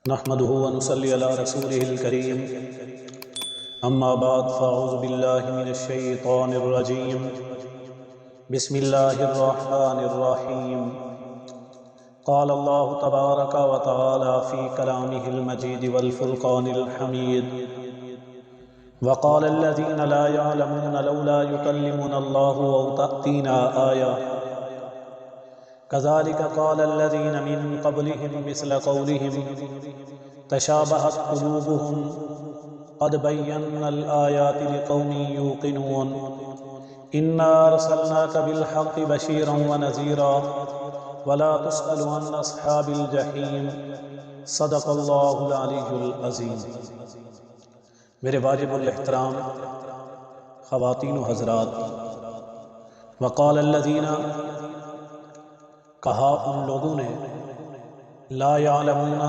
نحمده ونصلي على رسوله الكريم اما بعد فاعوذ بالله من الشيطان الرجيم بسم الله الرحمن الرحيم قال الله تبارك وتعالى في كلامه المجيد والفرقان الحميد وقال الذين لا يعلمون لولا يكلمنا الله أو تأتينا آية كذلك قال الذين من قبلهم مثل قولهم تشابهت قلوبهم قد بينا الآيات لقوم يوقنون إنا أرسلناك بالحق بشيرا ونذيرا ولا تسأل عن أصحاب الجحيم صدق اللہ العلی العظیم۔ میرے واجب الاحترام خواتین و حضرات، وقال الذین، کہا ان لوگوں نے، لا یعلمون،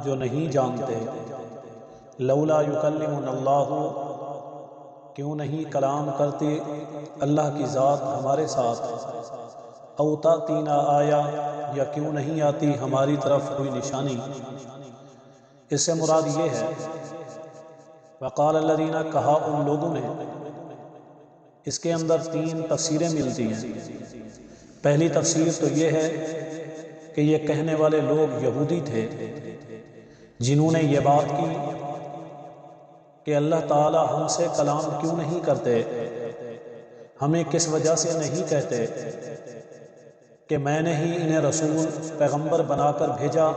جو نہیں جانتے، لولا یکلمنا اللہ، کیوں نہیں کلام کرتے اللہ کی ذات ہمارے ساتھ، او تأتینا آیا، یا کیوں نہیں آتی ہماری طرف کوئی نشانی۔ اس سے مراد یہ ہے، وقال الذین، کہا ان لوگوں نے، اس کے اندر تین تفسیریں ملتی ہیں۔ پہلی تفسیر تو یہ ہے کہ یہ کہنے والے لوگ یہودی تھے جنہوں نے یہ بات کی کہ اللہ تعالی ہم سے کلام کیوں نہیں کرتے، ہمیں کس وجہ سے نہیں کہتے کہ میں نے ہی انہیں رسول پیغمبر بنا کر بھیجا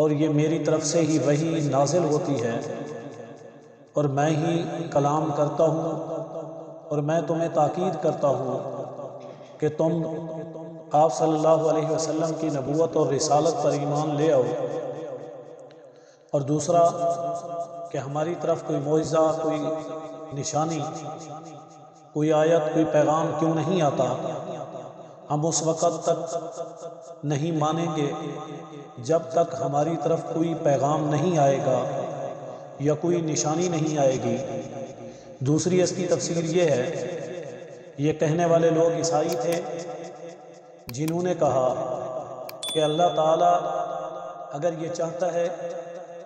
اور یہ میری طرف سے ہی وحی نازل ہوتی ہے اور میں ہی کلام کرتا ہوں، اور میں تمہیں تاکید کرتا ہوں کہ تم آپ صلی اللہ علیہ وسلم کی نبوت اور رسالت پر ایمان لے آؤ، اور دوسرا کہ ہماری طرف کوئی معجزہ، کوئی نشانی، کوئی آیت، کوئی پیغام کیوں نہیں آتا، ہم اس وقت تک نہیں مانیں گے جب تک ہماری طرف کوئی پیغام نہیں آئے گا یا کوئی نشانی نہیں آئے گی۔ دوسری اس کی تفسیر یہ ہے، یہ کہنے والے لوگ عیسائی تھے جنہوں نے کہا کہ اللہ تعالیٰ اگر یہ چاہتا ہے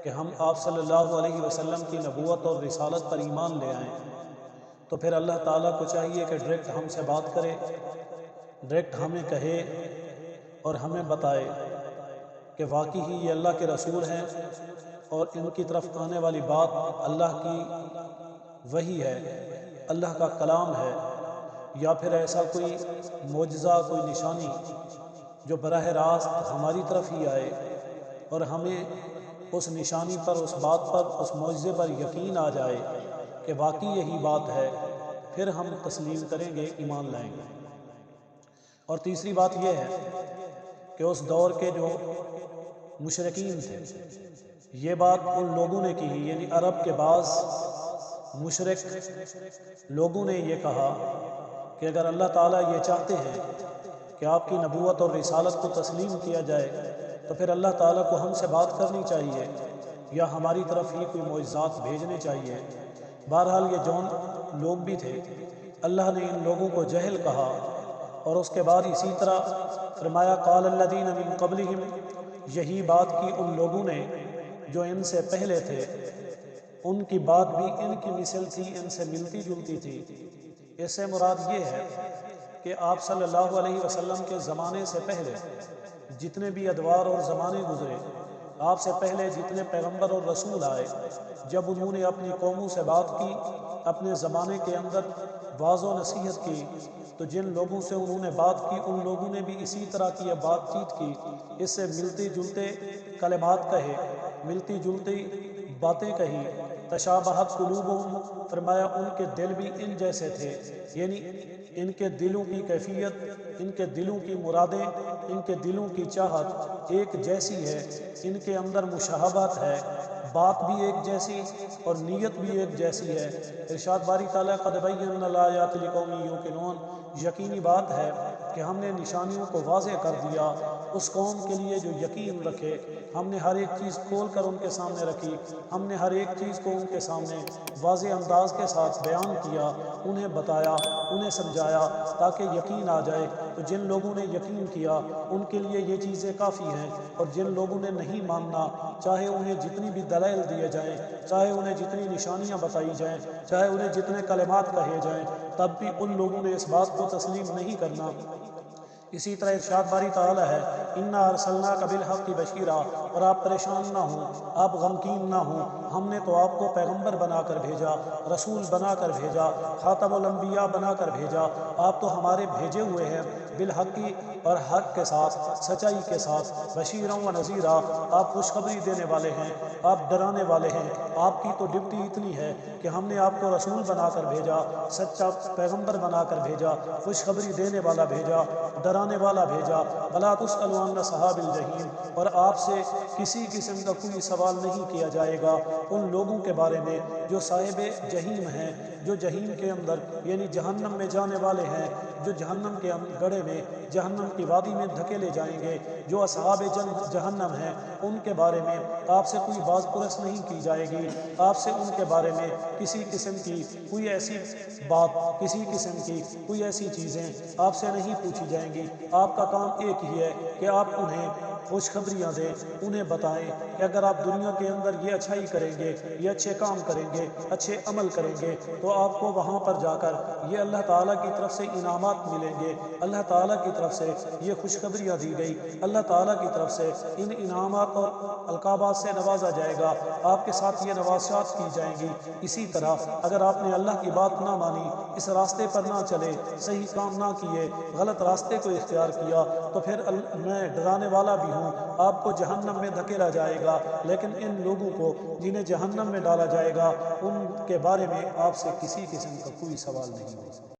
کہ ہم آپ صلی اللہ علیہ وسلم کی نبوت اور رسالت پر ایمان لے آئیں تو پھر اللہ تعالیٰ کو چاہیے کہ ڈائریکٹ ہم سے بات کرے، ڈائریکٹ ہمیں کہے اور ہمیں بتائے کہ واقعی ہی یہ اللہ کے رسول ہیں اور ان کی طرف آنے والی بات اللہ کی وحی ہے، اللہ کا کلام ہے، یا پھر ایسا کوئی معجزہ، کوئی نشانی جو براہ راست ہماری طرف ہی آئے اور ہمیں اس نشانی پر، اس بات پر، اس معجزے پر یقین آ جائے کہ واقعی یہی بات ہے، پھر ہم تسلیم کریں گے، ایمان لائیں گے۔ اور تیسری بات یہ ہے کہ اس دور کے جو مشرکین تھے، یہ بات ان لوگوں نے کی، یعنی عرب کے بعض مشرک لوگوں نے یہ کہا کہ اگر اللہ تعالیٰ یہ چاہتے ہیں کہ آپ کی نبوت اور رسالت کو تسلیم کیا جائے تو پھر اللہ تعالیٰ کو ہم سے بات کرنی چاہیے یا ہماری طرف ہی کوئی معجزات بھیجنے چاہیے۔ بہرحال یہ جون لوگ بھی تھے، اللہ نے ان لوگوں کو جہل کہا، اور اس کے بعد اسی طرح فرمایا قال الذین من قبلہم، یہی بات کی ان لوگوں نے جو ان سے پہلے تھے، ان کی بات بھی ان کی مثل تھی، ان سے ملتی جلتی تھی۔ اس سے مراد یہ ہے کہ آپ صلی اللہ علیہ وسلم کے زمانے سے پہلے جتنے بھی ادوار اور زمانے گزرے، آپ سے پہلے جتنے پیغمبر اور رسول آئے، جب انہوں نے اپنی قوموں سے بات کی، اپنے زمانے کے اندر واعظ و نصیحت کی، تو جن لوگوں سے انہوں نے بات کی ان لوگوں نے بھی اسی طرح کی بات چیت کی، اس سے ملتے جلتے کلمات کہے، ملتی جلتی باتیں کہی۔ تشابہت قلوبہم، فرمایا ان کے دل بھی ان جیسے تھے، یعنی ان کے دلوں کی کیفیت، ان کے دلوں کی مرادیں، ان کے دلوں کی چاہت ایک جیسی ہے، ان کے اندر مشابہت ہے، بات بھی ایک جیسی اور نیت بھی ایک جیسی ہے۔ ارشاد باری تعالیٰ قد بینا الآیات لقوم یوقنون، یقینی بات ہے کہ ہم نے نشانیوں کو واضح کر دیا اس قوم کے لیے جو یقین رکھے۔ ہم نے ہر ایک چیز کھول کر ان کے سامنے رکھی، ہم نے ہر ایک چیز کو ان کے سامنے واضح انداز کے ساتھ بیان کیا، انہیں بتایا، انہیں سمجھایا تاکہ یقین آ جائے۔ تو جن لوگوں نے یقین کیا ان کے لیے یہ چیزیں کافی ہیں، اور جن لوگوں نے نہیں ماننا، چاہے انہیں جتنی بھی دلائل دیے جائیں، چاہے انہیں جتنی نشانیاں بتائی جائیں، چاہے انہیں جتنے کلمات کہے جائیں، تب بھی ان لوگوں نے اس بات کو تسلیم نہیں کرنا۔ اسی طرح ارشاد باری تعالیٰ ہے، اِنَّا أَرْسَلْنَاكَ بِالْحَقِّ بَشِيرًا، اور آپ پریشان نہ ہوں، آپ غمگین نہ ہوں، ہم نے تو آپ کو پیغمبر بنا کر بھیجا، رسول بنا کر بھیجا، خاتم الانبیاء بنا کر بھیجا، آپ تو ہمارے بھیجے ہوئے ہیں، بالحق، اور حق کے ساتھ، سچائی کے ساتھ، بشیراً و نذیرا، آپ خوشخبری دینے والے ہیں، آپ ڈرانے والے ہیں۔ آپ کی تو ڈپٹی اتنی ہے کہ ہم نے آپ کو رسول بنا کر بھیجا، سچا پیغمبر بنا کر بھیجا، خوشخبری دینے والا بھیجا، ڈرانے والا بھیجا۔ وَلَا تُسْأَلُ عَنْ أَصْحَابِ الْجَحِيمِ، اور آپ سے کسی قسم کا کوئی سوال نہیں کیا جائے گا ان لوگوں کے بارے میں جو صاحب جہیم ہیں، جو جہیم کے اندر یعنی جہنم میں جانے والے ہیں، جو جہنم کے گڑھے میں، جہنم کی وادی میں دھکیلے جائیں گے، جو اصحاب جہنم ہیں، ان کے بارے میں آپ سے کوئی باز پرس نہیں کی جائے گی۔ آپ سے ان کے بارے میں کسی قسم کی کوئی ایسی بات، کسی قسم کی کوئی ایسی چیزیں آپ سے نہیں پوچھی جائیں گی۔ آپ کا کام ایک ہی ہے کہ آپ انہیں خوشخبریاں دیں، انہیں بتائیں کہ اگر آپ دنیا کے اندر یہ اچھائی کریں گے، یہ اچھے کام کریں گے، اچھے عمل کریں گے، تو آپ کو وہاں پر جا کر یہ اللہ تعالیٰ کی طرف سے انعامات ملیں گے، اللہ تعالیٰ کی طرف سے یہ خوشخبریاں دی گئی، اللہ تعالیٰ کی طرف سے ان انعامات اور القابات سے نوازا جائے گا، آپ کے ساتھ یہ نوازشات کی جائیں گی۔ اسی طرح اگر آپ نے اللہ کی بات نہ مانی، اس راستے پر نہ چلے، صحیح کام نہ کیے، غلط راستے کو اختیار کیا، تو پھر میں ڈرانے والا بھی ہوں، آپ کو جہنم میں دھکیلا جائے گا۔ لیکن ان لوگوں کو جنہیں جہنم میں ڈالا جائے گا، ان کے بارے میں آپ سے کسی قسم کا کوئی سوال نہیں ہوگا۔